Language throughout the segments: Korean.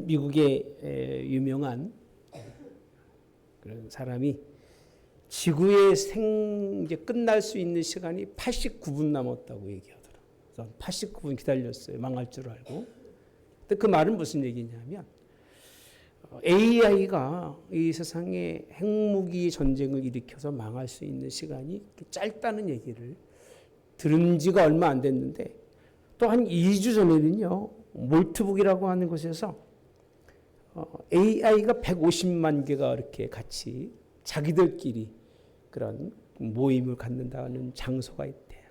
한 미국의 유명한 그런 사람이 지구의 이제 끝날 수 있는 시간이 89분 남았다고 얘기하더라고요. 그래서 89분 기다렸어요. 망할 줄 알고. 근데 그 말은 무슨 얘기냐면 AI가 이 세상에 핵무기 전쟁을 일으켜서 망할 수 있는 시간이 짧다는 얘기를 들은 지가 얼마 안 됐는데 또 한 2주 전에는요. 몰트북이라고 하는 곳에서 AI가 150만 개가 이렇게 같이 자기들끼리 그런 모임을 갖는다는 장소가 있대요.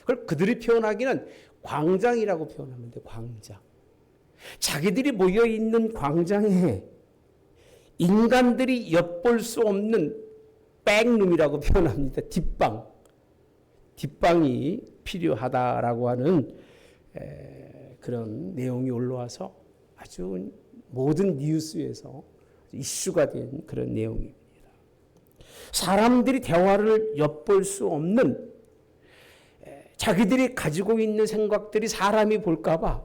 그걸 그들이 표현하기는 광장이라고 표현하면 돼요. 광장. 자기들이 모여있는 광장에 인간들이 엿볼 수 없는 백룸이라고 표현합니다. 뒷방이 필요하다라고 하는 그런 내용이 올라와서 아주 모든 뉴스에서 이슈가 된 그런 내용입니다. 사람들이 대화를 엿볼 수 없는 자기들이 가지고 있는 생각들이 사람이 볼까봐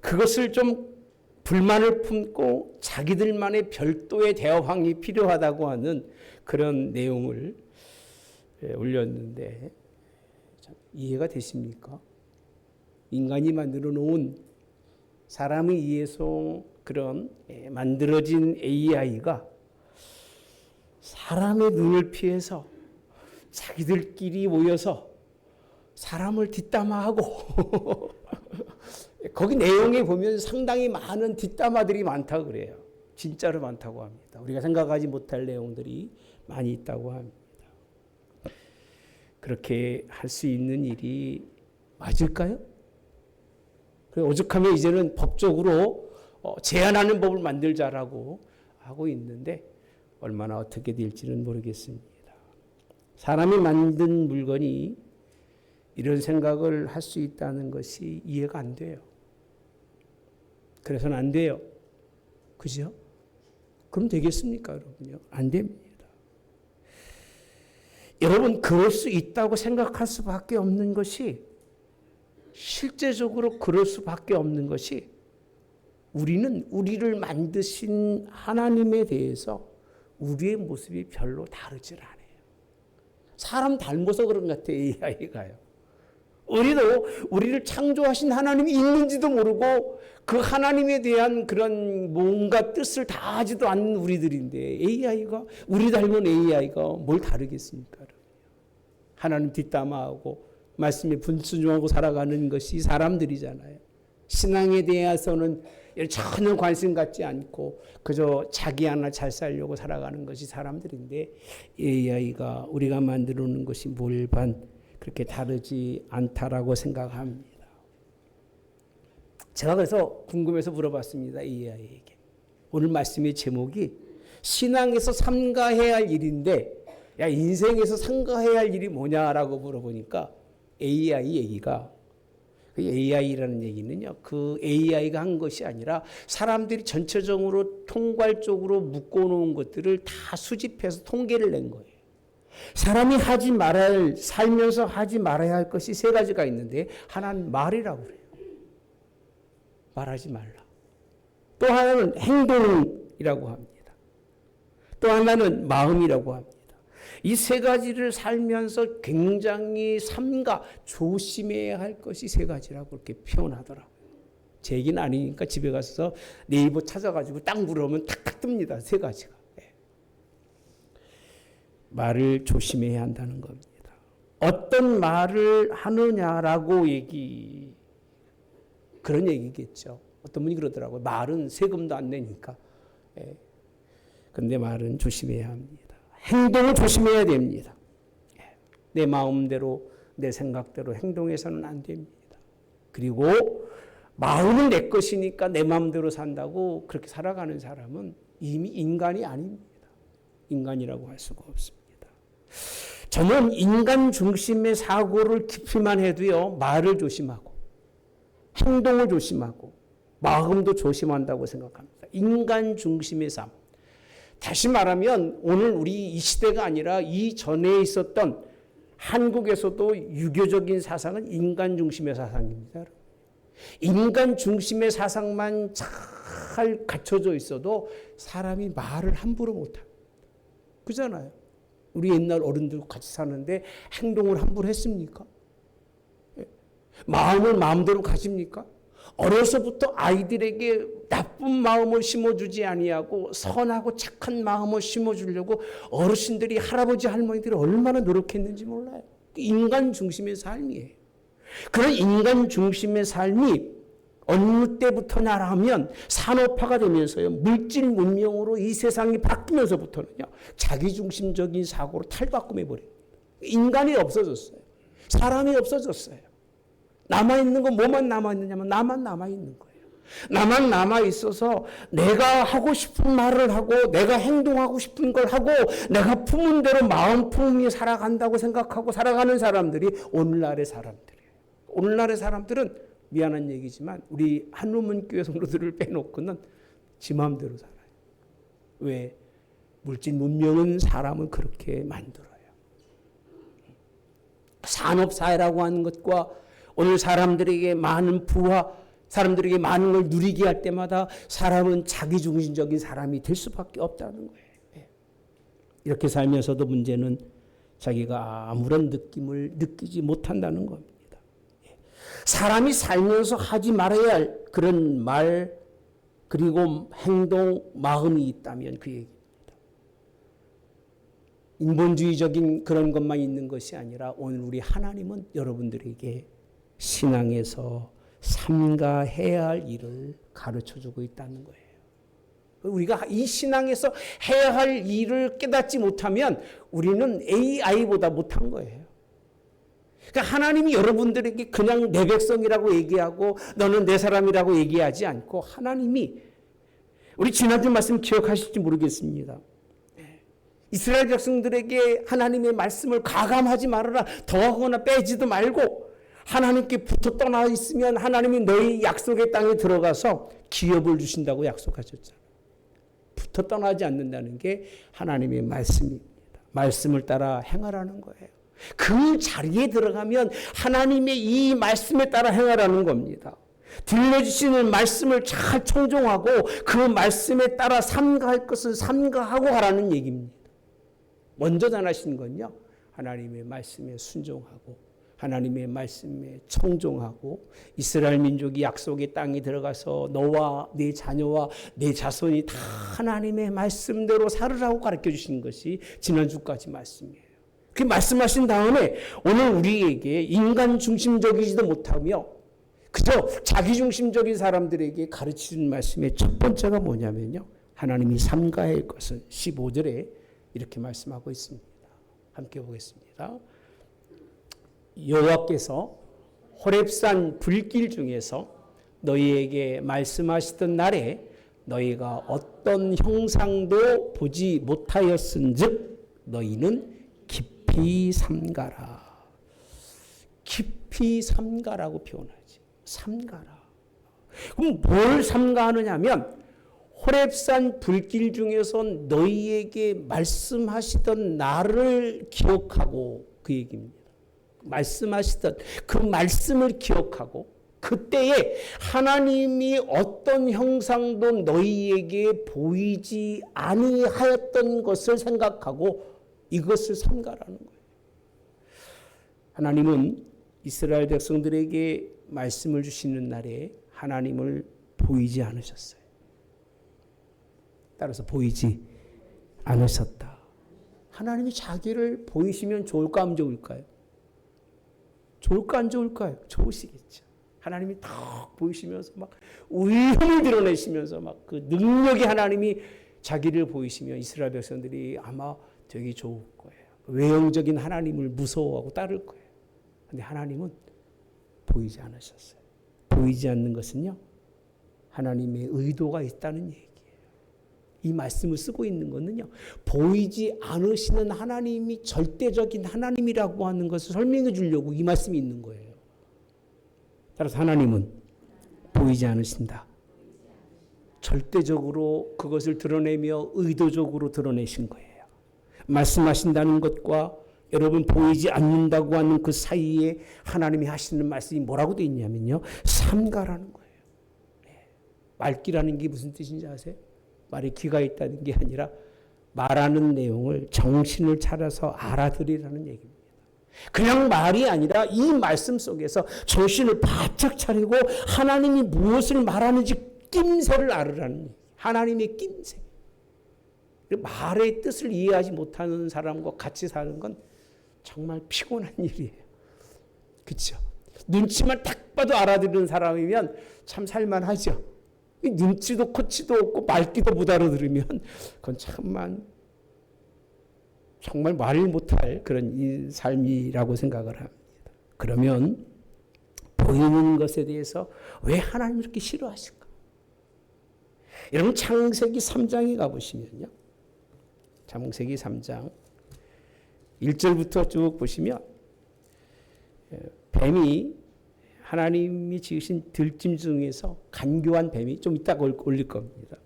그것을 좀 불만을 품고 자기들만의 별도의 대화방이 필요하다고 하는 그런 내용을 올렸는데 이해가 되십니까? 인간이 만들어 놓은 사람에 의해서 그런 만들어진 AI가 사람의 눈을 피해서 자기들끼리 모여서 사람을 뒷담화하고 거기 내용에 보면 상당히 많은 뒷담화들이 많다고 그래요. 진짜로 많다고 합니다. 우리가 생각하지 못할 내용들이 많이 있다고 합니다. 그렇게 할 수 있는 일이 맞을까요? 오죽하면 이제는 법적으로 제한하는 법을 만들자라고 하고 있는데 얼마나 어떻게 될지는 모르겠습니다. 사람이 만든 물건이 이런 생각을 할 수 있다는 것이 이해가 안 돼요. 그래서는 안 돼요. 그죠? 그럼 되겠습니까, 여러분요? 안 됩니다. 여러분, 그럴 수 있다고 생각할 수밖에 없는 것이 실제적으로 그럴 수밖에 없는 것이 우리는 우리를 만드신 하나님에 대해서 우리의 모습이 별로 다르질 않아요. 사람 닮아서 그런 것 같아요, AI가요. 우리도 우리를 창조하신 하나님이 있는지도 모르고 그 하나님에 대한 그런 뭔가 뜻을 다 하지도 않는 우리들인데 AI가, 우리 닮은 AI가 뭘 다르겠습니까? 하나님 뒷담화하고 말씀에 분순종하고 살아가는 것이 사람들이잖아요. 신앙에 대해서는 전혀 관심 갖지 않고 그저 자기 하나 잘 살려고 살아가는 것이 사람들인데 AI가 우리가 만들어 놓은 것이 몰반 그렇게 다르지 않다라고 생각합니다. 제가 그래서 궁금해서 물어봤습니다. AI에게. 오늘 말씀의 제목이 신앙에서 삼가해야 할 일인데 야, 인생에서 삼가해야 할 일이 뭐냐라고 물어보니까 AI 얘기가, 그 AI라는 얘기는요, 그 AI가 한 것이 아니라 사람들이 전체적으로 통괄적으로 묶어놓은 것들을 다 수집해서 통계를 낸 거예요. 사람이 하지 말아야 할, 살면서 하지 말아야 할 것이 세 가지가 있는데 하나는 말이라고 그래요. 말하지 말라. 또 하나는 행동이라고 합니다. 또 하나는 마음이라고 합니다. 이 세 가지를 살면서 굉장히 삼가 조심해야 할 것이 세 가지라고 그렇게 표현하더라고요. 제 얘기는 아니니까 집에 가서 네이버 찾아가지고 딱 물어보면 탁탁 뜹니다. 세 가지가. 네. 말을 조심해야 한다는 겁니다. 어떤 말을 하느냐라고 그런 얘기겠죠. 어떤 분이 그러더라고요. 말은 세금도 안 내니까. 그런데 말은 조심해야 합니다. 행동을 조심해야 됩니다. 내 마음대로 내 생각대로 행동해서는 안 됩니다. 그리고 마음은 내 것이니까 내 마음대로 산다고 그렇게 살아가는 사람은 이미 인간이 아닙니다. 인간이라고 할 수가 없습니다. 저는 인간 중심의 사고를 깊이만 해도요. 말을 조심하고 행동을 조심하고 마음도 조심한다고 생각합니다. 인간 중심의 삶. 다시 말하면 오늘 우리 이 시대가 아니라 이전에 있었던 한국에서도 유교적인 사상은 인간 중심의 사상입니다. 인간 중심의 사상만 잘 잘 갖춰져 있어도 사람이 말을 함부로 못합니다. 그잖아요. 우리 옛날 어른들 같이 사는데 행동을 함부로 했습니까? 마음을 마음대로 가집니까? 어려서부터 아이들에게 나쁜 마음을 심어주지 아니하고 선하고 착한 마음을 심어주려고 어르신들이 할아버지 할머니들이 얼마나 노력했는지 몰라요. 인간 중심의 삶이에요. 그런 인간 중심의 삶이 어느 때부터나 하면 산업화가 되면서요. 물질 문명으로 이 세상이 바뀌면서부터는요. 자기중심적인 사고로 탈바꿈해버려요. 인간이 없어졌어요. 사람이 없어졌어요. 남아있는 건 뭐만 남아있느냐면 나만 남아있는 거예요. 나만 남아있어서 내가 하고 싶은 말을 하고 내가 행동하고 싶은 걸 하고 내가 품은 대로 마음 품이 살아간다고 생각하고 살아가는 사람들이 오늘날의 사람들이에요. 오늘날의 사람들은 미안한 얘기지만 우리 한우문교회 성도들을 빼놓고는 지 마음대로 살아요. 왜? 물질 문명은 사람을 그렇게 만들어요. 산업사회라고 하는 것과 오늘 사람들에게 많은 부와 사람들에게 많은 걸 누리게 할 때마다 사람은 자기중심적인 사람이 될 수밖에 없다는 거예요. 이렇게 살면서도 문제는 자기가 아무런 느낌을 느끼지 못한다는 겁니다. 사람이 살면서 하지 말아야 할 그런 말 그리고 행동, 마음이 있다면 그 얘기입니다. 인본주의적인 그런 것만 있는 것이 아니라 오늘 우리 하나님은 여러분들에게 신앙에서 삼가해야 할 일을 가르쳐주고 있다는 거예요. 우리가 이 신앙에서 해야 할 일을 깨닫지 못하면 우리는 AI보다 못한 거예요. 그러니까 하나님이 여러분들에게 그냥 내 백성이라고 얘기하고 너는 내 사람이라고 얘기하지 않고 하나님이 우리 지난주 말씀 기억하실지 모르겠습니다. 이스라엘 백성들에게 하나님의 말씀을 가감하지 말아라. 더하거나 빼지도 말고 하나님께 붙어 떠나 있으면 하나님이 너희 약속의 땅에 들어가서 기업을 주신다고 약속하셨잖아요. 붙어 떠나지 않는다는 게 하나님의 말씀입니다. 말씀을 따라 행하라는 거예요. 그 자리에 들어가면 하나님의 이 말씀에 따라 행하라는 겁니다. 들려주시는 말씀을 잘 청종하고 그 말씀에 따라 삼가할 것은 삼가하고 가라는 얘기입니다. 먼저 전하신 건요. 하나님의 말씀에 순종하고 하나님의 말씀에 청종하고 이스라엘 민족이 약속의 땅에 들어가서 너와 네 자녀와 네 자손이 다 하나님의 말씀대로 살으라고 가르쳐 주신 것이 지난주까지 말씀이에요. 그 말씀하신 다음에 오늘 우리에게 인간 중심적이지도 못하며 그저 자기 중심적인 사람들에게 가르치는 말씀의 첫 번째가 뭐냐면요. 하나님이 삼가야 할 것은 15절에 이렇게 말씀하고 있습니다. 함께 보겠습니다. 여호와께서 호렙산 불길 중에서 너희에게 말씀하시던 날에 너희가 어떤 형상도 보지 못하였은즉 너희는 깊이 삼가라. 깊이 삼가라고 표현하지. 삼가라. 그럼 뭘 삼가하느냐면 호렙산 불길 중에서 너희에게 말씀하시던 날을 기억하고 그 얘기입니다. 말씀하시던 그 말씀을 기억하고 그때에 하나님이 어떤 형상도 너희에게 보이지 아니하였던 것을 생각하고 이것을 삼가라는 거예요. 하나님은 이스라엘 백성들에게 말씀을 주시는 날에 하나님을 보이지 않으셨어요. 따라서 보이지 않으셨다. 하나님이 자기를 보이시면 좋을까 안 좋을까요? 좋을까 안 좋을까요? 좋으시겠죠. 하나님이 딱 보이시면서 막 위험을 드러내시면서 막 그 능력의 하나님이 자기를 보이시면 이스라엘 백성들이 아마 되게 좋을 거예요. 외형적인 하나님을 무서워하고 따를 거예요. 그런데 하나님은 보이지 않으셨어요. 보이지 않는 것은요. 하나님의 의도가 있다는 얘기예요. 이 말씀을 쓰고 있는 것은요. 보이지 않으시는 하나님이 절대적인 하나님이라고 하는 것을 설명해 주려고 이 말씀이 있는 거예요. 따라서 하나님은 보이지 않으신다. 절대적으로 그것을 드러내며 의도적으로 드러내신 거예요. 말씀하신다는 것과 여러분 보이지 않는다고 하는 그 사이에 하나님이 하시는 말씀이 뭐라고 되어 있냐면요. 삼가라는 거예요. 말귀라는 게 무슨 뜻인지 아세요? 말에 귀가 있다는 게 아니라 말하는 내용을 정신을 차려서 알아들으라는 얘기입니다. 그냥 말이 아니라 이 말씀 속에서 정신을 바짝 차리고 하나님이 무엇을 말하는지 낌새를 알으라는 얘기. 하나님의 낌새. 말의 뜻을 이해하지 못하는 사람과 같이 사는 건 정말 피곤한 일이에요. 그렇죠? 눈치만 딱 봐도 알아듣는 사람이면 참 살만하죠. 눈치도 코치도 없고 말귀도 못 알아들으면 그건 정말 말을 못할 그런 삶이라고 생각을 합니다. 그러면 보이는 것에 대해서 왜 하나님이 이렇게 싫어하실까? 여러분 창세기 3장에 가보시면요. 창세기 3장 1절부터 쭉 보시면 뱀이 하나님이 지으신 들짐 중에서 간교한 뱀이 좀 이따가 올릴 겁니다.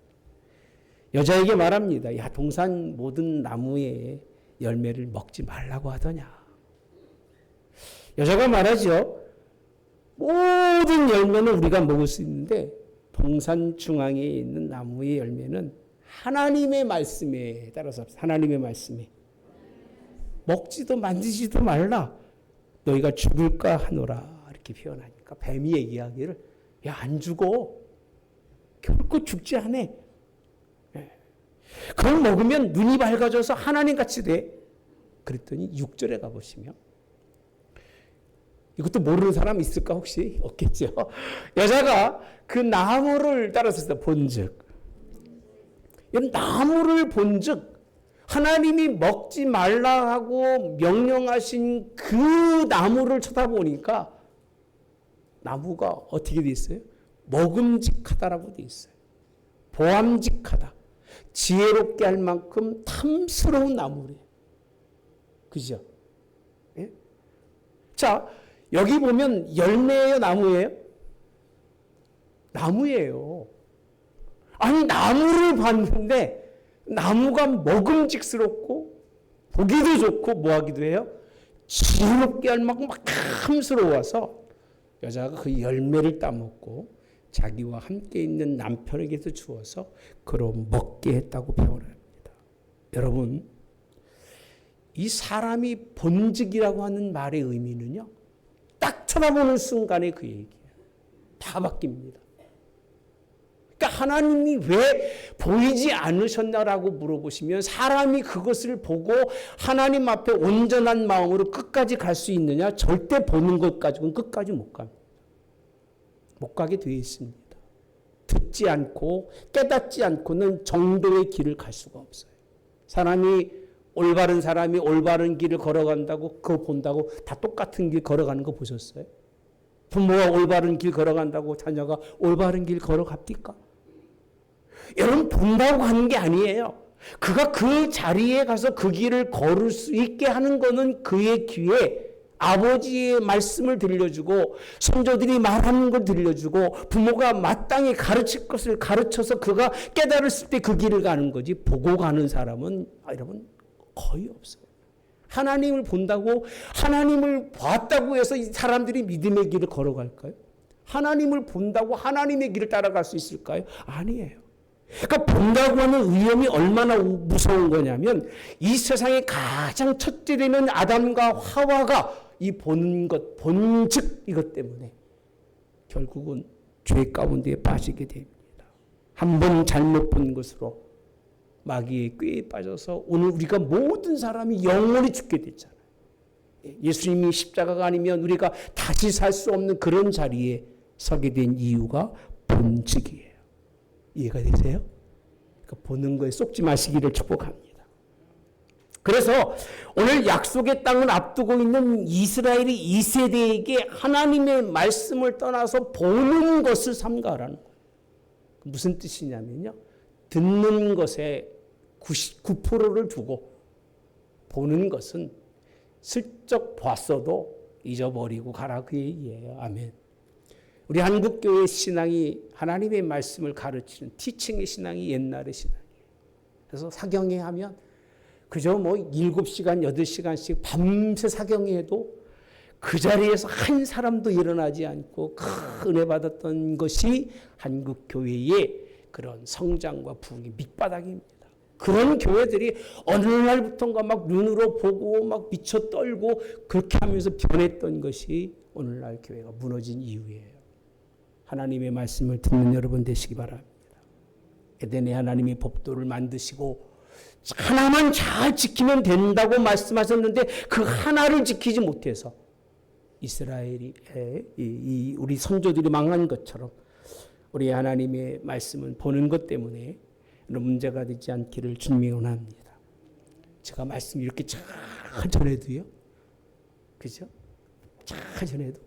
여자에게 말합니다. 야, 동산 모든 나무의 열매를 먹지 말라고 하더냐. 여자가 말하죠. 모든 열매는 우리가 먹을 수 있는데 동산 중앙에 있는 나무의 열매는 하나님의 말씀에 따라서 하나님의 말씀에 먹지도 만지지도 말라. 너희가 죽을까 하노라. 이렇게 표현하니까 뱀이 얘기하기를 야, 안 죽어. 결코 죽지 않아. 그걸 먹으면 눈이 밝아져서 하나님같이 돼. 그랬더니 6절에 가보시면 이것도 모르는 사람 있을까 혹시? 없겠죠. 여자가 그 나무를 따라서 본즉 나무를 본즉 하나님이 먹지 말라 하고 명령하신 그 나무를 쳐다보니까 나무가 어떻게 돼 있어요? 먹음직하다라고 돼 있어요. 보암직하다. 지혜롭게 할 만큼 탐스러운 나무래요. 그죠? 예? 자, 여기 보면 열매예요, 나무예요? 나무예요. 아니, 나무를 봤는데 나무가 먹음직스럽고 보기도 좋고 뭐 하기도 해요? 지혜롭게 할 만큼 막 탐스러워서 여자가 그 열매를 따먹고 자기와 함께 있는 남편에게도 주어서 그로 먹게 했다고 표현합니다. 여러분, 이 사람이 본직이라고 하는 말의 의미는요, 딱 쳐다보는 순간에 그 얘기예요. 다 바뀝니다. 그러니까 하나님이 왜 보이지 않으셨나라고 물어보시면 사람이 그것을 보고 하나님 앞에 온전한 마음으로 끝까지 갈 수 있느냐? 절대 보는 것 가지고는 끝까지 못 갑니다. 못 가게 되어 있습니다. 듣지 않고 깨닫지 않고는 정도의 길을 갈 수가 없어요. 올바른 사람이 올바른 길을 걸어간다고 그거 본다고 다 똑같은 길 걸어가는 거 보셨어요? 부모가 올바른 길 걸어간다고 자녀가 올바른 길 걸어갑니까? 여러분 본다고 하는 게 아니에요. 그가 그 자리에 가서 그 길을 걸을 수 있게 하는 거는 그의 귀에 아버지의 말씀을 들려주고 손자들이 말하는 걸 들려주고 부모가 마땅히 가르칠 것을 가르쳐서 그가 깨달았을 때 그 길을 가는 거지 보고 가는 사람은 여러분 거의 없어요. 하나님을 본다고 하나님을 봤다고 해서 이 사람들이 믿음의 길을 걸어갈까요? 하나님을 본다고 하나님의 길을 따라갈 수 있을까요? 아니에요. 그러니까 본다고 하는 위험이 얼마나 무서운 거냐면 이 세상에 가장 첫째 되는 아담과 하와가 이 보는 것, 본즉 이것 때문에 결국은 죄 가운데 빠지게 됩니다. 한 번 잘못 본 것으로 마귀의 꾀에 빠져서 오늘 우리가 모든 사람이 영원히 죽게 됐잖아요. 예수님이 십자가가 아니면 우리가 다시 살 수 없는 그런 자리에 서게 된 이유가 본직이에요. 이해가 되세요? 그러니까 보는 거에 쏙지 마시기를 축복합니다. 그래서 오늘 약속의 땅을 앞두고 있는 이스라엘이 이 세대에게 하나님의 말씀을 떠나서 보는 것을 삼가라는 거예요. 무슨 뜻이냐면요. 듣는 것에 99%를 두고 보는 것은 슬쩍 봤어도 잊어버리고 가라 그 얘기예요. 아멘. 우리 한국교회 신앙이 하나님의 말씀을 가르치는 티칭의 신앙이 옛날의 신앙이에요. 그래서 사경회 하면 그저 7시간, 8시간씩 밤새 사경회 해도 그 자리에서 한 사람도 일어나지 않고 큰 은혜 받았던 것이 한국 교회의 그런 성장과 부흥의 밑바닥입니다. 그런 교회들이 어느 날부터인가 막 눈으로 보고 막 미쳐 떨고 그렇게 하면서 변했던 것이 오늘날 교회가 무너진 이유예요. 하나님의 말씀을 듣는 여러분 되시기 바랍니다. 에덴에 하나님이 법도를 만드시고 하나만 잘 지키면 된다고 말씀하셨는데 그 하나를 지키지 못해서 이스라엘이 우리 선조들이 망한 것처럼 우리 하나님의 말씀은 보는 것 때문에 문제가 되지 않기를 주님이 원합니다. 제가 말씀 이렇게 잘 전해도요, 그죠? 잘 전해도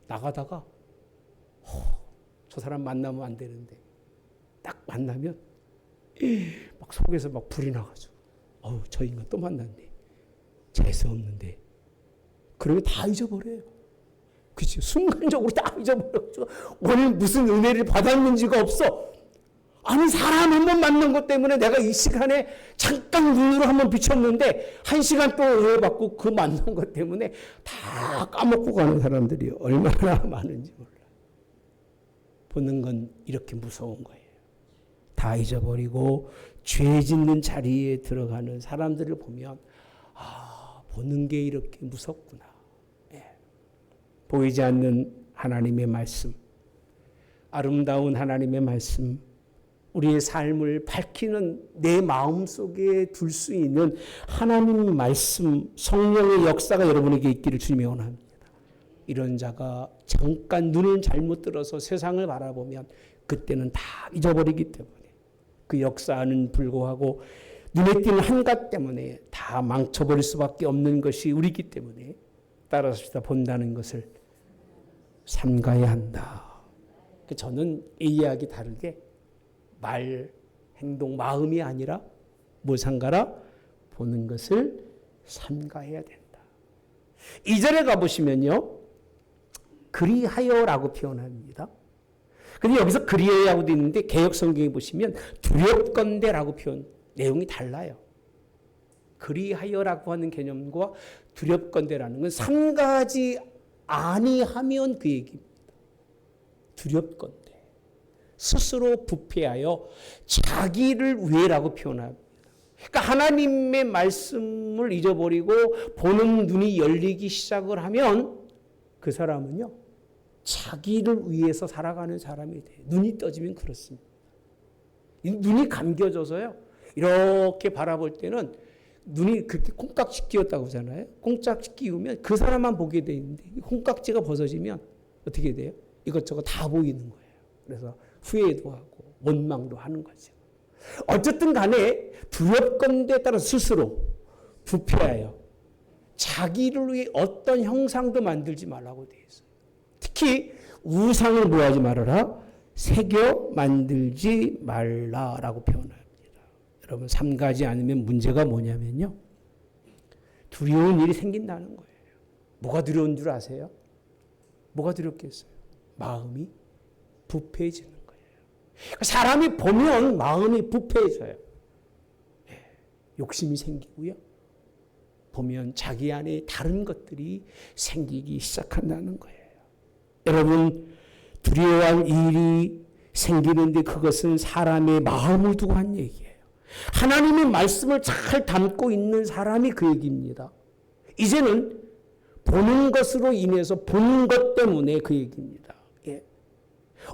나가다가 저 사람 만나면 안 되는데 딱 만나면 막 속에서 막 불이 나가지고 저 인간 또 만났네. 재수 없는데. 그러면 다 잊어버려요. 그치? 순간적으로 다 잊어버려가지고 오늘 무슨 은혜를 받았는지가 없어. 아니 사람 한 번 만난 것 때문에 내가 이 시간에 잠깐 눈으로 한번 비쳤는데 1시간 또 은혜 받고 그 만난 것 때문에 다 까먹고 가는 사람들이 얼마나 많은지 몰라요. 보는 건 이렇게 무서운 거예요. 다 잊어버리고 죄 짓는 자리에 들어가는 사람들을 보면 보는 게 이렇게 무섭구나. 보이지 않는 하나님의 말씀, 아름다운 하나님의 말씀, 우리의 삶을 밝히는 내 마음속에 둘 수 있는 하나님 말씀, 성령의 역사가 여러분에게 있기를 주님이 원합니다. 이런 자가 잠깐 눈을 잘못 들어서 세상을 바라보면 그때는 다 잊어버리기 때문에 그 역사는 불구하고 눈에 띄는 한갓 때문에 다 망쳐버릴 수밖에 없는 것이 우리이기 때문에 따라서 본다는 것을 삼가야 한다. 저는 A하기 다르게 말, 행동, 마음이 아니라 뭘 삼가라? 보는 것을 삼가해야 된다. 2절에 가보시면요. 그리하여라고 표현합니다. 근데 여기서 그리하여라고도 있는데 개역성경에 보시면 두렵건대라고 표현, 내용이 달라요. 그리하여라고 하는 개념과 두렵건대라는 건 삼가지 아니하면 그 얘기입니다. 두렵건대. 스스로 부패하여 자기를 위해라고 표현합니다. 그러니까 하나님의 말씀을 잊어버리고 보는 눈이 열리기 시작을 하면 그 사람은요. 자기를 위해서 살아가는 사람이 돼요. 눈이 떠지면 그렇습니다. 눈이 감겨져서요. 이렇게 바라볼 때는 눈이 그렇게 콩깍지 끼웠다고 하잖아요. 콩깍지 끼우면 그 사람만 보게 돼 있는데 콩깍지가 벗어지면 어떻게 돼요? 이것저것 다 보이는 거예요. 그래서 후회도 하고 원망도 하는 거죠. 어쨌든 간에 두렵건대에 따라 스스로 부패하여 자기를 위해 어떤 형상도 만들지 말라고 되어 있어요. 특히 우상을 뭐하지 말아라? 새겨 만들지 말라라고 표현합니다. 여러분 삼가지 않으면 문제가 뭐냐면요. 두려운 일이 생긴다는 거예요. 뭐가 두려운 줄 아세요? 뭐가 두렵겠어요? 마음이 부패해지는 거예요. 사람이 보면 마음이 부패해져요. 욕심이 생기고요. 보면 자기 안에 다른 것들이 생기기 시작한다는 거예요. 여러분 두려워할 일이 생기는데 그것은 사람의 마음을 두고 한 얘기예요. 하나님의 말씀을 잘 담고 있는 사람이 그 얘기입니다. 이제는 보는 것으로 인해서 보는 것 때문에 그 얘기입니다.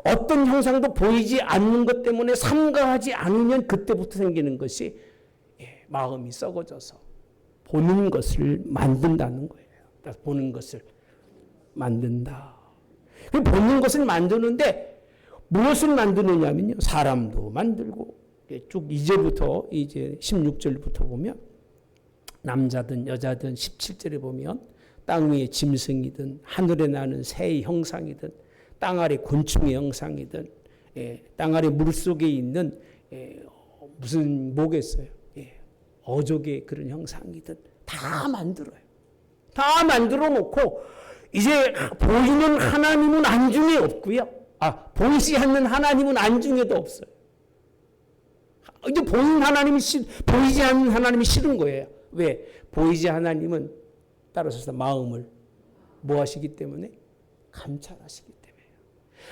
어떤 형상도 보이지 않는 것 때문에 삼가하지 않으면 그때부터 생기는 것이 마음이 썩어져서 보는 것을 만든다는 거예요. 보는 것을 만든다. 보는 것을 만드는데 무엇을 만드느냐면요. 사람도 만들고 쭉 이제부터 이제 16절부터 보면 남자든 여자든 17절에 보면 땅 위에 짐승이든 하늘에 나는 새의 형상이든 땅 아래 곤충의 형상이든 땅 아래 물속에 있는 무슨 뭐겠어요. 어족의 그런 형상이든 다 만들어요. 다 만들어 놓고 이제 보이는 하나님은 안중에 없고요. 보이지 않는 하나님은 안중에도 없어요. 이제 보이는 하나님이 보이지 않는 하나님이 싫은 거예요. 왜? 보이지 하나님은 따라서 마음을 뭐 하시기 때문에? 감찰하시기 때문에요.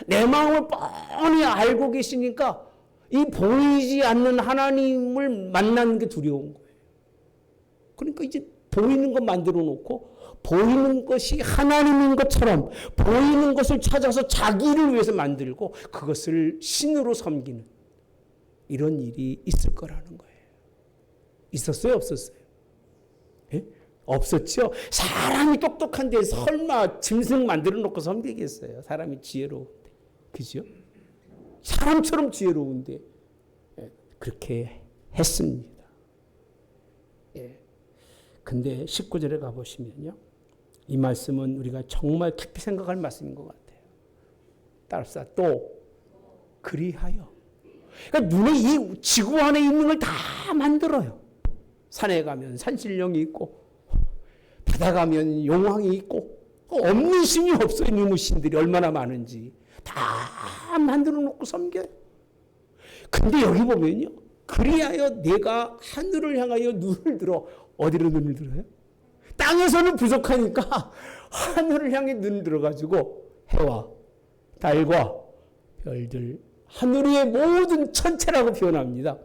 내 마음을 뻔히 알고 계시니까 이 보이지 않는 하나님을 만나는 게 두려운 거예요. 그러니까 이제 보이는 것 만들어 놓고 보이는 것이 하나님인 것처럼 보이는 것을 찾아서 자기를 위해서 만들고 그것을 신으로 섬기는 이런 일이 있을 거라는 거예요. 있었어요? 없었어요? 예? 없었죠? 사람이 똑똑한데 설마 짐승 만들어 놓고 섬기겠어요? 사람이 지혜로운데. 그죠? 사람처럼 지혜로운데 그렇게 했습니다. 예. 근데 19절에 가보시면요. 이 말씀은 우리가 정말 깊이 생각할 말씀인 것 같아요. 따라서 또 그리하여. 그러니까 눈에 이 지구 안에 있는 걸 다 만들어요. 산에 가면 산신령이 있고 바다 가면 용왕이 있고 없는 신이 없어요. 이놈의 신들이 얼마나 많은지. 다 만들어 놓고 섬겨요. 근데 여기 보면요. 그리하여 내가 하늘을 향하여 눈을 들어. 어디로 눈을 들어요? 땅에서는 부족하니까 하늘을 향해 눈을 들어가지고 해와 달과 별들 하늘 위의 모든 천체라고 표현합니다.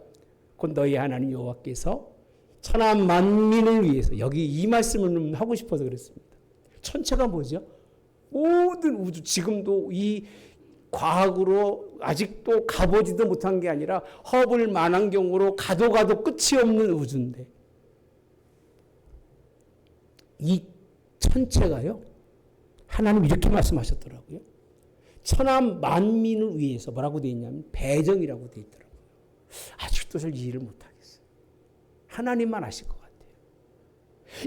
곧 너희 하나님 여호와께서 천하 만민을 위해서 여기 이 말씀을 하고 싶어서 그랬습니다. 천체가 뭐죠? 모든 우주 지금도 이 과학으로 아직도 가보지도 못한 게 아니라 허블 만환경으로 가도 끝이 없는 우주인데 이 천체가요. 하나님 이렇게 말씀하셨더라고요. 천하 만민을 위해서 뭐라고 되어 있냐면 배정이라고 되어 있더라고요. 아직도 잘 이해를 못하겠어요. 하나님만 아실 것 같아요.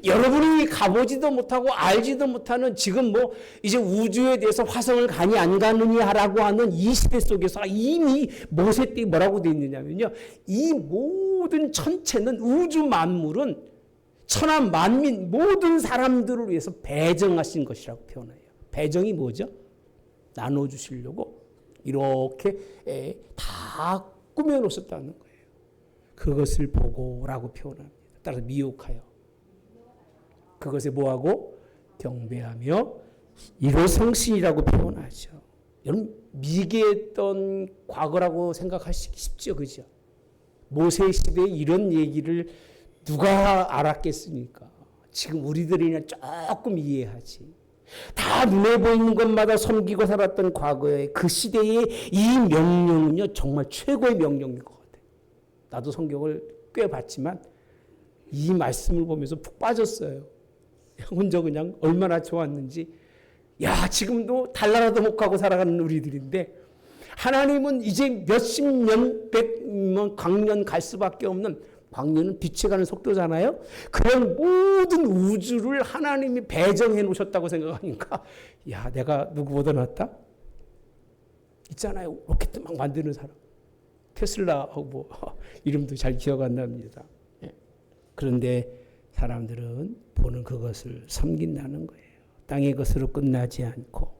여러분이 가보지도 못하고 알지도 못하는 지금 뭐 이제 우주에 대해서 화성을 가니 안 가느냐라고 하는 이 시대 속에서 이미 모세 때 뭐라고 되어 있느냐면요. 이 모든 천체는 우주 만물은 천하 만민 모든 사람들을 위해서 배정하신 것이라고 표현해요. 배정이 뭐죠? 나눠주시려고 이렇게 다 꾸며놓으셨다는 거예요. 그것을 보고라고 표현합니다. 따라서 미혹하여. 그것에 뭐하고? 경배하며 일호성신이라고 표현하죠. 여러분 미개했던 과거라고 생각하시기 쉽죠. 그죠? 모세 시대에 이런 얘기를 누가 알았겠습니까? 지금 우리들이나 조금 이해하지. 다 눈에 보이는 것마다 섬기고 살았던 과거의 그 시대의 이 명령은요 정말 최고의 명령인 것 같아요. 나도 성경을 꽤 봤지만 이 말씀을 보면서 푹 빠졌어요. 혼자 그냥 얼마나 좋았는지. 야 지금도 달나라도 못 가고 살아가는 우리들인데 하나님은 이제 몇십 년, 백년, 광년 갈 수밖에 없는 광년은 빛이 가는 속도잖아요. 그런 모든 우주를 하나님이 배정해 놓으셨다고 생각하니까 야 내가 누구보다 낫다? 있잖아요. 로켓 막 만드는 사람. 테슬라하고 뭐 이름도 잘 기억 안 납니다. 그런데 사람들은 보는 그것을 섬긴다는 거예요. 땅의 것으로 끝나지 않고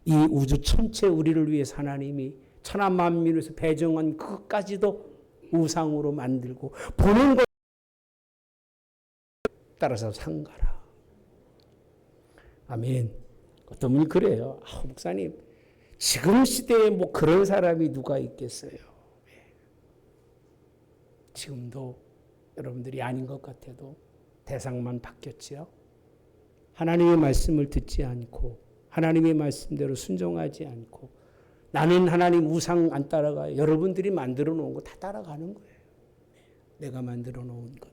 이 우주 전체 우리를 위해서 하나님이 천하 만민에서 배정한 그것까지도 우상으로 만들고 보는 것 따라서 상가라. 아멘. 어떤 분이 그래요. 목사님 지금 시대에 뭐 그런 사람이 누가 있겠어요. 지금도 여러분들이 아닌 것 같아도 대상만 바뀌었지요. 하나님의 말씀을 듣지 않고 하나님의 말씀대로 순종하지 않고 나는 하나님 우상 안 따라가요. 여러분들이 만들어 놓은 거 다 따라가는 거예요. 내가 만들어 놓은 것.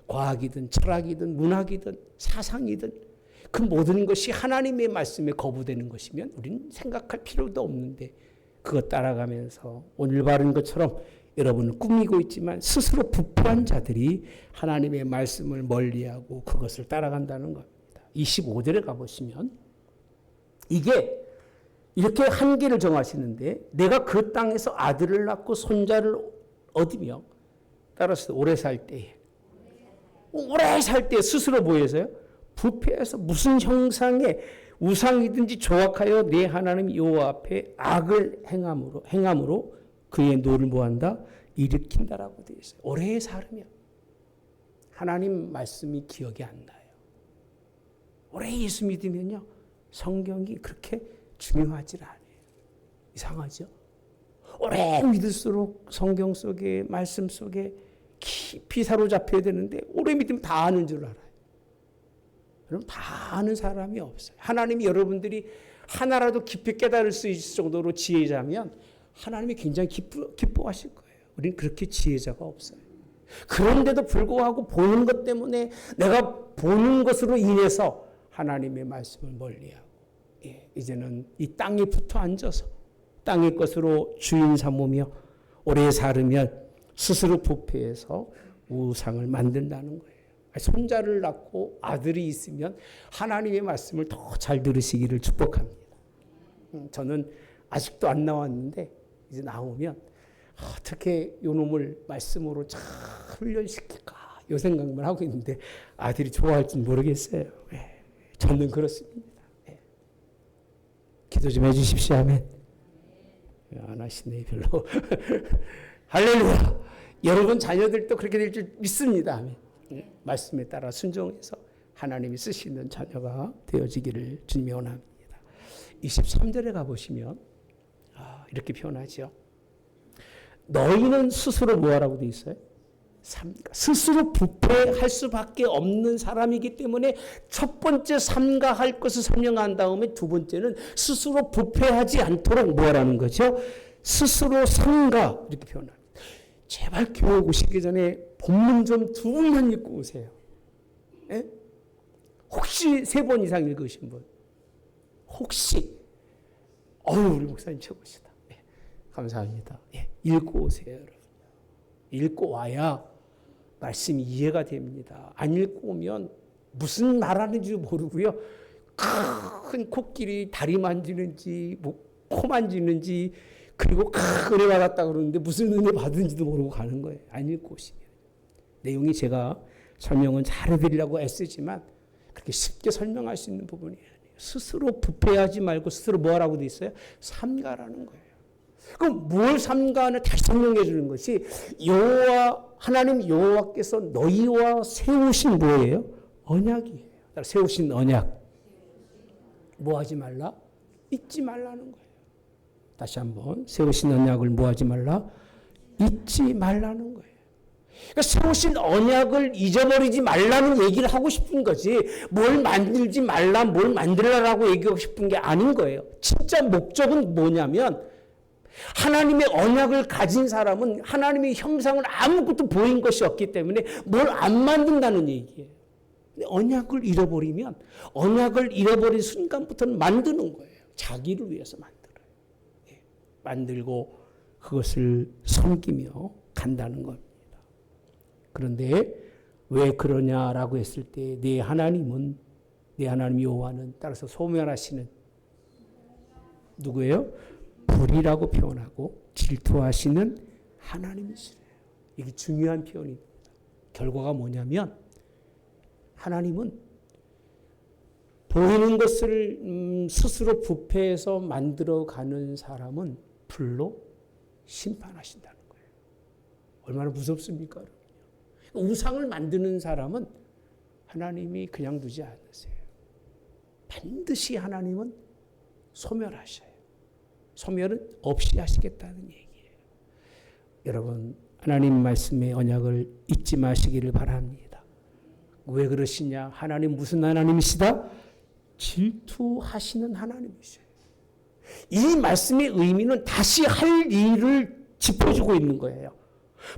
과학이든 철학이든 문학이든 사상이든 그 모든 것이 하나님의 말씀에 거부되는 것이면 우리는 생각할 필요도 없는데 그것 따라가면서 오늘 바른 것처럼 여러분은 꾸미고 있지만 스스로 부패한 자들이 하나님의 말씀을 멀리하고 그것을 따라간다는 겁니다. 25절에 가보시면 이게 이렇게 한계를 정하시는데 내가 그 땅에서 아들을 낳고 손자를 얻으며 따라서 오래 살 때에 스스로 보여서요. 부패해서 무슨 형상의 우상이든지 조악하여 내 하나님 여호와 앞에 악을 행함으로 그의 노를 뭐한다? 일으킨다라고 되어 있어요. 오래 살으면 하나님 말씀이 기억이 안 나요. 오래 예수 믿으면요, 성경이 그렇게 중요하지 않아요. 이상하죠? 오래 믿을수록 성경 속에, 말씀 속에 깊이 사로잡혀야 되는데 오래 믿으면 다 아는 줄 알아요. 그럼 다 아는 사람이 없어요. 하나님이 여러분들이 하나라도 깊이 깨달을 수 있을 정도로 지혜자면 하나님이 굉장히 기뻐하실 거예요. 우리는 그렇게 지혜자가 없어요. 그런데도 불구하고 보는 것 때문에 내가 보는 것으로 인해서 하나님의 말씀을 멀리하고, 이제는 이 땅에 붙어 앉아서 땅의 것으로 주인 삼으며 오래 살으면 스스로 부패해서 우상을 만든다는 거예요. 손자를 낳고 아들이 있으면 하나님의 말씀을 더 잘 들으시기를 축복합니다. 저는 아직도 안 나왔는데 이제 나오면 어떻게 요놈을 말씀으로 잘 훈련시킬까 이 생각만 하고 있는데 아들이 좋아할지는 모르겠어요. 저는 그렇습니다. 기도 좀 해주십시오. 아멘. 안 하시네 별로. 할렐루야. 여러분 자녀들도 그렇게 될 줄 믿습니다. 아멘. 말씀에 따라 순종해서 하나님이 쓰시는 자녀가 되어지기를 주님이 원합니다. 23절에 가보시면 이렇게 표현하죠. 너희는 스스로 뭐하라고 되어 있어요? 스스로 부패할 수밖에 없는 사람이기 때문에 첫 번째 삼가할 것을 설명한 다음에 두 번째는 스스로 부패하지 않도록 뭐하라는 거죠? 스스로 삼가 이렇게 표현합니다. 제발 교회 오시기 전에 본문 좀 두 번만 읽고 오세요. 예? 혹시 3번 이상 읽으신 분? 혹시? 우리 목사님 최고시다. 감사합니다. 읽고 오세요, 여러분. 읽고 와야 말씀이 이해가 됩니다. 안 읽고 오면 무슨 말하는지 모르고요. 큰 코끼리 다리 만지는지, 코 만지는지, 그리고 은혜 받았다 그러는데 무슨 은혜 받은지도 모르고 가는 거예요. 안 읽고 오시면. 내용이 제가 설명은 잘해드리려고 애쓰지만 그렇게 쉽게 설명할 수 있는 부분이 아니에요. 스스로 부패하지 말고 스스로 뭐하라고 돼 있어요? 삼가라는 거예요. 그럼 뭘 삼가는 다시 설명해 주는 것이 하나님 여호와께서 너희와 세우신 뭐예요? 언약이에요. 세우신 언약. 뭐 하지 말라? 잊지 말라는 거예요. 다시 한번 세우신 언약을 뭐 하지 말라? 잊지 말라는 거예요. 그러니까 세우신 언약을 잊어버리지 말라는 얘기를 하고 싶은 거지 뭘 만들지 말라, 뭘 만들라라고 얘기하고 싶은 게 아닌 거예요. 진짜 목적은 뭐냐면 하나님의 언약을 가진 사람은 하나님의 형상을 아무것도 보인 것이 없기 때문에 뭘 안 만든다는 얘기예요. 언약을 잃어버리면 언약을 잃어버린 순간부터는 만드는 거예요. 자기를 위해서 만들어요. 만들고 그것을 섬기며 간다는 겁니다. 그런데 왜 그러냐라고 했을 때 내 하나님 여호와는 따라서 소멸하시는 누구예요? 불이라고 표현하고 질투하시는 하나님이시래요. 이게 중요한 표현입니다. 결과가 뭐냐면 하나님은 보이는 것을 스스로 부패해서 만들어가는 사람은 불로 심판하신다는 거예요. 얼마나 무섭습니까? 우상을 만드는 사람은 하나님이 그냥 두지 않으세요. 반드시 하나님은 소멸하셔요. 소멸은 없이 하시겠다는 얘기예요. 여러분 하나님 말씀의 언약을 잊지 마시기를 바랍니다. 왜 그러시냐? 하나님 무슨 하나님이시다? 질투하시는 하나님이세요. 이 말씀의 의미는 다시 할 일을 짚어주고 있는 거예요.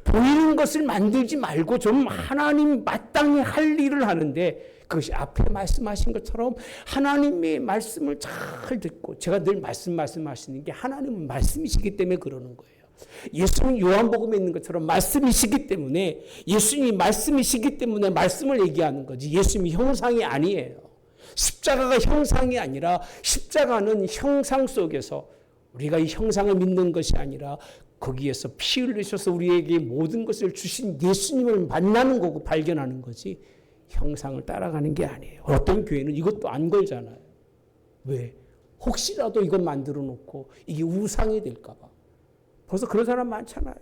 보이는 것을 만들지 말고 좀 하나님 마땅히 할 일을 하는데 그것이 앞에 말씀하신 것처럼 하나님의 말씀을 잘 듣고 제가 늘 말씀하시는 게 하나님은 말씀이시기 때문에 그러는 거예요. 예수님 요한복음에 있는 것처럼 말씀이시기 때문에 예수님이 말씀이시기 때문에 말씀을 얘기하는 거지 예수님이 형상이 아니에요. 십자가가 형상이 아니라 십자가는 형상 속에서 우리가 이 형상을 믿는 것이 아니라 거기에서 피 흘리셔서 우리에게 모든 것을 주신 예수님을 만나는 거고 발견하는 거지 형상을 따라가는 게 아니에요. 어떤 교회는 이것도 안 걸잖아요. 왜? 혹시라도 이걸 만들어 놓고 이게 우상이 될까 봐. 벌써 그런 사람 많잖아요.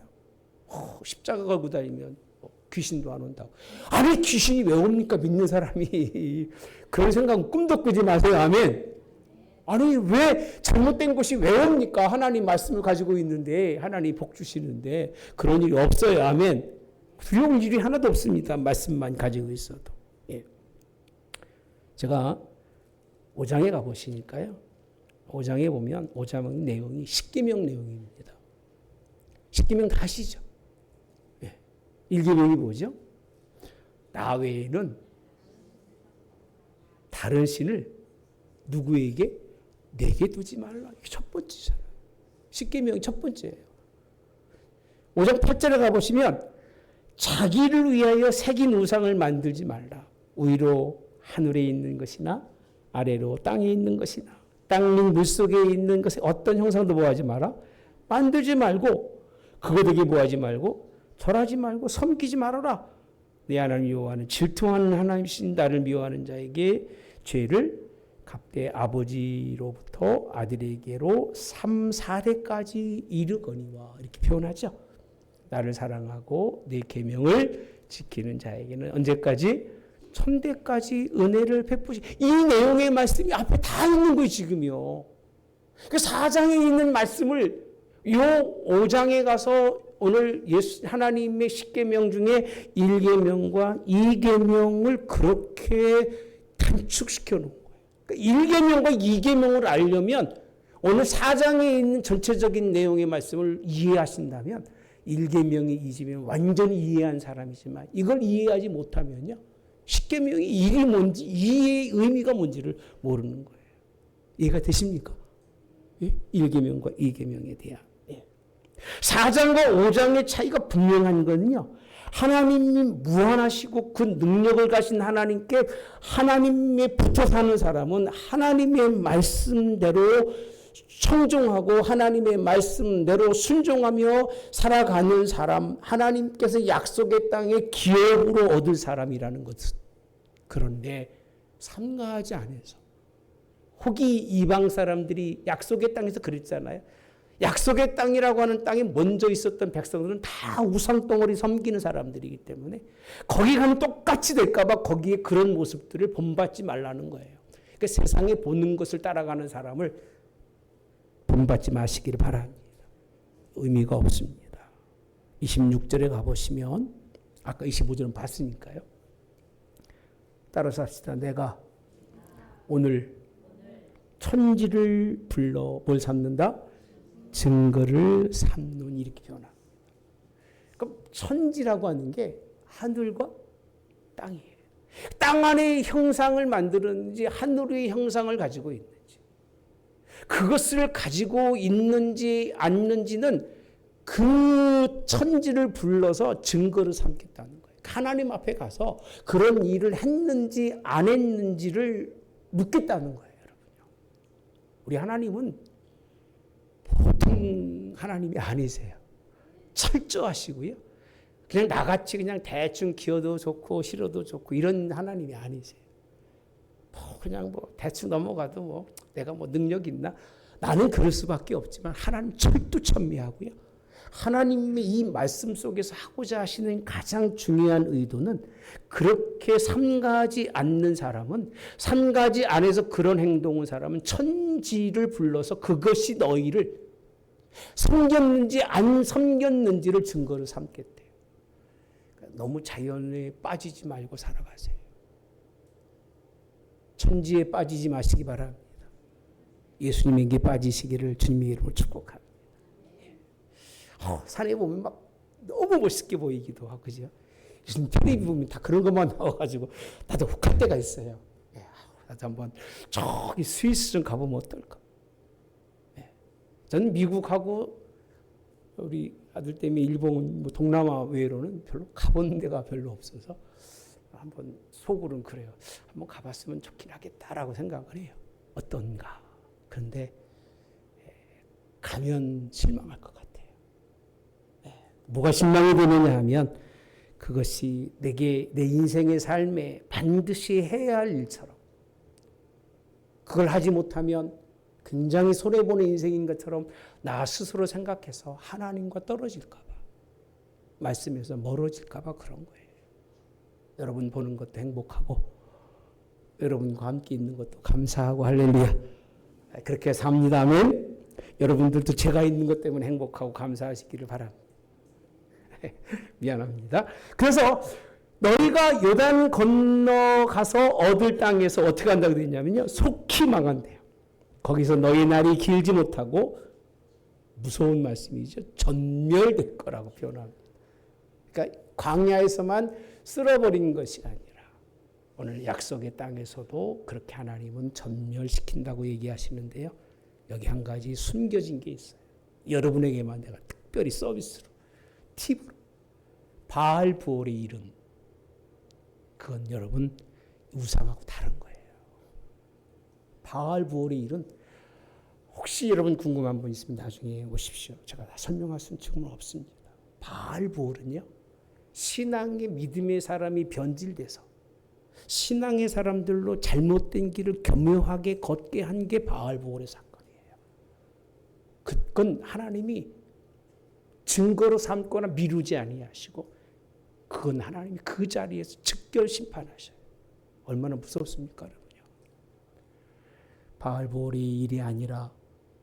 십자가 걸고 다니면 귀신도 안 온다고. 아니 귀신이 왜 옵니까? 믿는 사람이. 그런 생각은 꿈도 꾸지 마세요. 아멘. 아니 왜 잘못된 것이 왜 옵니까? 하나님 말씀을 가지고 있는데 하나님 복 주시는데 그런 일이 없어요. 아멘. 두려울 일이 하나도 없습니다. 말씀만 가지고 있어도. 예. 제가 5장에 가보시니까요. 5장에 보면 5장 내용이 십계명 내용입니다. 십계명 다 아시죠? 예. 1계명이 뭐죠? 나 외에는 다른 신을 누구에게 내게 두지 말라. 이게 첫 번째잖아요. 십계명이 첫 번째예요. 5장 8절에 가보시면 자기를 위하여 새긴 우상을 만들지 말라. 위로 하늘에 있는 것이나 아래로 땅에 있는 것이나 땅 및 물속에 있는 것에 어떤 형상도 뭐하지 마라. 만들지 말고 그것에게 뭐하지 말고 절하지 말고 섬기지 말아라. 내 하나님 여호와는 질투하는 하나님이신 나를 미워하는 자에게 죄를 갚되 아버지로부터 아들에게로 3, 4대까지 이르거니와 이렇게 표현하죠. 나를 사랑하고 내 계명을 지키는 자에게는 언제까지? 천대까지 은혜를 베푸시. 이 내용의 말씀이 앞에 다 있는 거예요 지금요. 그 4장에 있는 말씀을 요 5장에 가서 오늘 하나님의 십계명 중에 1계명과 2계명을 그렇게 단축시켜 놓은 거예요. 그러니까 1계명과 2계명을 알려면 오늘 4장에 있는 전체적인 내용의 말씀을 이해하신다면 1계명이 2계명 완전히 이해한 사람이지만 이걸 이해하지 못하면요. 십계명이 이게 뭔지 이의 의미가 뭔지를 모르는 거예요. 이해가 되십니까? 예? 1계명과 2계명에 대한. 예. 4장과 5장의 차이가 분명한 거는요. 하나님이 무한하시고 그 능력을 가신 하나님께 하나님에 붙어 사는 사람은 하나님의 말씀대로 청종하고 하나님의 말씀대로 순종하며 살아가는 사람, 하나님께서 약속의 땅에 기업으로 얻을 사람이라는 것은. 그런데 삼가하지 않아서 혹이 이방 사람들이 약속의 땅에서 그랬잖아요. 약속의 땅이라고 하는 땅에 먼저 있었던 백성들은 다 우상덩어리 섬기는 사람들이기 때문에 거기 가면 똑같이 될까 봐 거기에 그런 모습들을 본받지 말라는 거예요. 그러니까 세상에 보는 것을 따라가는 사람을 본받지 마시기를 바랍니다. 의미가 없습니다. 26절에 가보시면 아까 25절은 봤으니까요. 따라서 합시다. 내가 오늘 천지를 불러 뭘 삼는다? 증거를 삼는 이렇게 표현합니다. 그럼 천지라고 하는 게 하늘과 땅이에요. 땅 안의 형상을 만드는지 하늘의 형상을 가지고 있는지 그것을 가지고 있는지 않는지는 그 천지를 불러서 증거를 삼겠다는 거예요. 하나님 앞에 가서 그런 일을 했는지 안 했는지를 묻겠다는 거예요. 여러분요. 우리 하나님은 보통 하나님이 아니세요. 철저하시고요. 그냥 나같이 그냥 대충 기어도 좋고 싫어도 좋고 이런 하나님이 아니세요. 그냥 대충 넘어가도 내가 능력 있나? 나는 그럴 수밖에 없지만 하나님 철두천미하고요. 하나님의 이 말씀 속에서 하고자 하시는 가장 중요한 의도는 그렇게 삼가지 않는 사람은 삼가지 안에서 그런 행동을 사람은 천지를 불러서 그것이 너희를 섬겼는지 안 섬겼는지를 증거를 삼겠대요. 그러니까 너무 자연에 빠지지 말고 살아가세요. 천지에 빠지지 마시기 바랍니다. 예수님에게 빠지시기를 주님의 이름으로 축복합니다. 산에 보면 막 너무 멋있게 보이기도 하고, 그죠? 요즘 텔레비 보면 다 그런 것만 나와가지고 나도 혹할 때가 있어요. 나도 한번 저기 스위스 좀 가보면 어떨까? 저는 미국하고 우리 아들 때문에 일본 동남아 외로는 별로 가본 데가 별로 없어서 한번 속으로는 그래요. 한번 가봤으면 좋긴 하겠다라고 생각을 해요. 어떤가? 그런데 가면 실망할 것 같아요. 뭐가 실망이 되느냐 하면 그것이 내 인생의 삶에 반드시 해야 할 일처럼 그걸 하지 못하면 굉장히 손해보는 인생인 것처럼 나 스스로 생각해서 하나님과 떨어질까 봐 말씀에서 멀어질까 봐 그런 거예요. 여러분 보는 것도 행복하고 여러분과 함께 있는 것도 감사하고 할렐루야. 그렇게 삽니다. 아멘. 여러분들도 제가 있는 것 때문에 행복하고 감사하시기를 바랍니다. 미안합니다. 그래서 너희가 요단 건너가서 얻을 땅에서 어떻게 한다고 되어 있냐면요. 속히 망한대요. 거기서 너희 날이 길지 못하고 무서운 말씀이죠. 전멸될 거라고 표현합니다. 그러니까 광야에서만 쓸어버린 것이 아니라 오늘 약속의 땅에서도 그렇게 하나님은 전멸시킨다고 얘기하시는데요. 여기 한 가지 숨겨진 게 있어요. 여러분에게만 내가 특별히 서비스로, 팁으로. 바알 부올의 일은 그건 여러분 우상하고 다른 거예요. 바알 부올의 일은 혹시 여러분 궁금한 분 있으면 나중에 오십시오. 제가 다 설명할 수는 지금은 없습니다. 바알 부올은요. 신앙의 믿음의 사람이 변질돼서 신앙의 사람들로 잘못된 길을 교묘하게 걷게 한 게 바알 부올의 사건이에요. 그건 하나님이 증거로 삼거나 미루지 아니하시고 그건 하나님이 그 자리에서 즉결 심판하셔요. 얼마나 무섭습니까, 여러분요? 바알 부올의 일이 아니라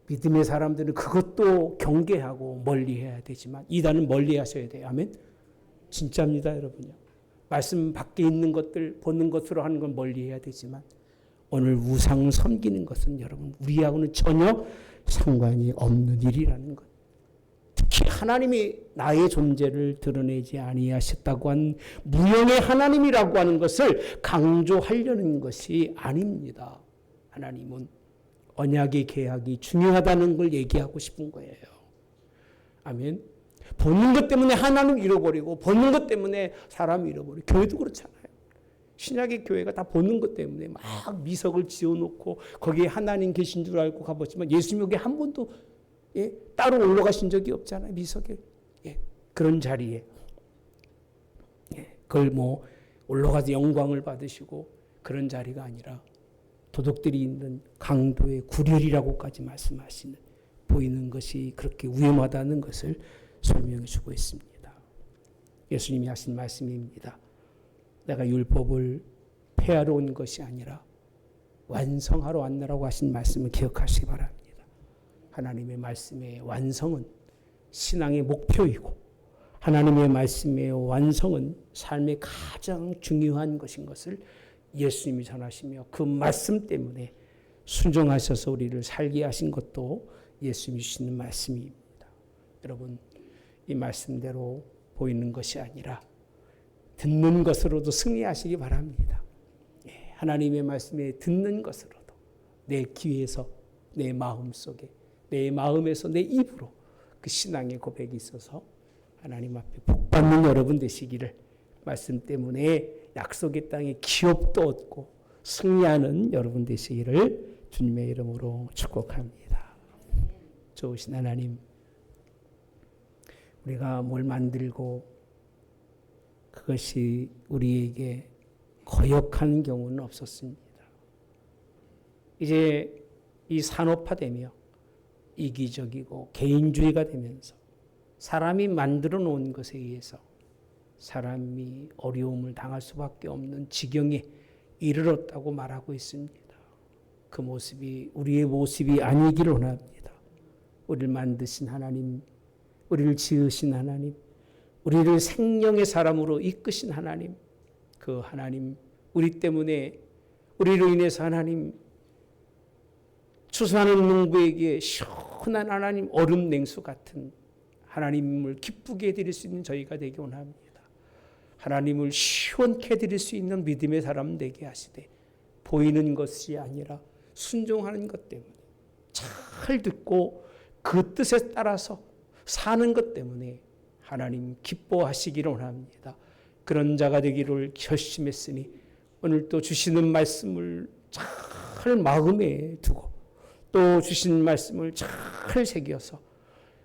믿음의 사람들은 그것도 경계하고 멀리해야 되지만 이단은 멀리하셔야 돼요. 아멘. 진짜입니다, 여러분요. 말씀 밖에 있는 것들 보는 것으로 하는 건 멀리해야 되지만 오늘 우상 섬기는 것은 여러분 우리하고는 전혀 상관이 없는 일이라는 것. 특히 하나님이 나의 존재를 드러내지 아니하셨다고 한 무형의 하나님이라고 하는 것을 강조하려는 것이 아닙니다. 하나님은 언약의 계약이 중요하다는 걸 얘기하고 싶은 거예요. 아멘. 보는 것 때문에 하나님 잃어버리고 보는 것 때문에 사람 잃어버리고 교회도 그렇잖아요. 신약의 교회가 다 보는 것 때문에 막 미석을 지어놓고 거기에 하나님 계신 줄 알고 가보지만 예수님 여기 한 번도 따로 올라가신 적이 없잖아요. 미석에. 그런 자리에. 그걸 뭐 올라가서 영광을 받으시고 그런 자리가 아니라 도둑들이 있는 강도의 구렬이라고까지 말씀하시는 보이는 것이 그렇게 위험하다는 것을 설명해 주고 있습니다. 예수님이 하신 말씀입니다. 내가 율법을 폐하러 온 것이 아니라 완성하러 왔느라고 하신 말씀을 기억하시기 바랍니다. 하나님의 말씀의 완성은 신앙의 목표이고 하나님의 말씀의 완성은 삶의 가장 중요한 것인 것을 예수님이 전하시며 그 말씀 때문에 순종하셔서 우리를 살게 하신 것도 예수님이 주시는 말씀입니다. 여러분 이 말씀대로 보이는 것이 아니라 듣는 것으로도 승리하시기 바랍니다. 하나님의 말씀에 듣는 것으로도 내 귀에서 내 마음속에 내 마음에서 내 입으로 그 신앙의 고백이 있어서 하나님 앞에 복받는 여러분 되시기를 말씀 때문에 약속의 땅에 기업도 얻고 승리하는 여러분 되시기를 주님의 이름으로 축복합니다. 좋으신 하나님, 우리가 뭘 만들고 그것이 우리에게 거역하는 경우는 없었습니다. 이제 이 산업화되며 이기적이고 개인주의가 되면서 사람이 만들어 놓은 것에 의해서 사람이 어려움을 당할 수밖에 없는 지경에 이르렀다고 말하고 있습니다. 그 모습이 우리의 모습이 아니기를 원합니다. 우리를 만드신 하나님, 우리를 지으신 하나님, 우리를 생명의 사람으로 이끄신 하나님, 그 하나님, 우리 때문에 우리로 인해서 하나님 추수하는 농부에게 시원한 하나님 얼음 냉수 같은 하나님을 기쁘게 해드릴 수 있는 저희가 되기 원합니다. 하나님을 시원케 해드릴 수 있는 믿음의 사람 되게 하시되 보이는 것이 아니라 순종하는 것 때문에 잘 듣고 그 뜻에 따라서 사는 것 때문에 하나님 기뻐하시기를 원합니다. 그런 자가 되기를 결심했으니 오늘 또 주시는 말씀을 잘 마음에 두고 또 주신 말씀을 잘 새겨서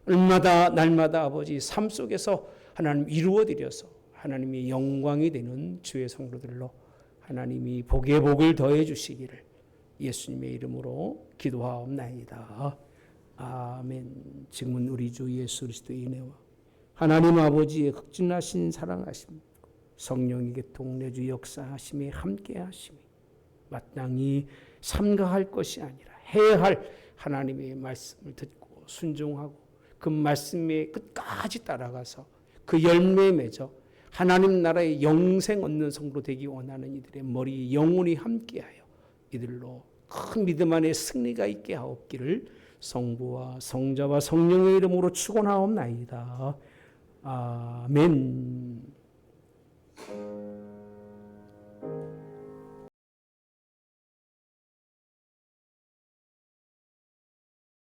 날마다 아버지 삶 속에서 하나님 이루어드려서 하나님의 영광이 되는 주의 성도들로 하나님이 복에 복을 더해 주시기를 예수님의 이름으로 기도하옵나이다. 아멘. 지금은 우리 주 예수 그리스도의 은혜와 하나님 아버지의 극진하신 사랑하심 성령에게 동내주 역사하심에 함께하심이 마땅히 삼가할 것이 아니라 해야 할 하나님의 말씀을 듣고 순종하고 그 말씀에 끝까지 따라가서 그 열매에 맺어 하나님 나라의 영생 얻는 성도 되기 원하는 이들의 머리에 영혼이 함께하여 이들로 큰 믿음 안에 승리가 있게 하옵기를 성부와 성자와 성령의 이름으로 축원하옵나이다. 아멘.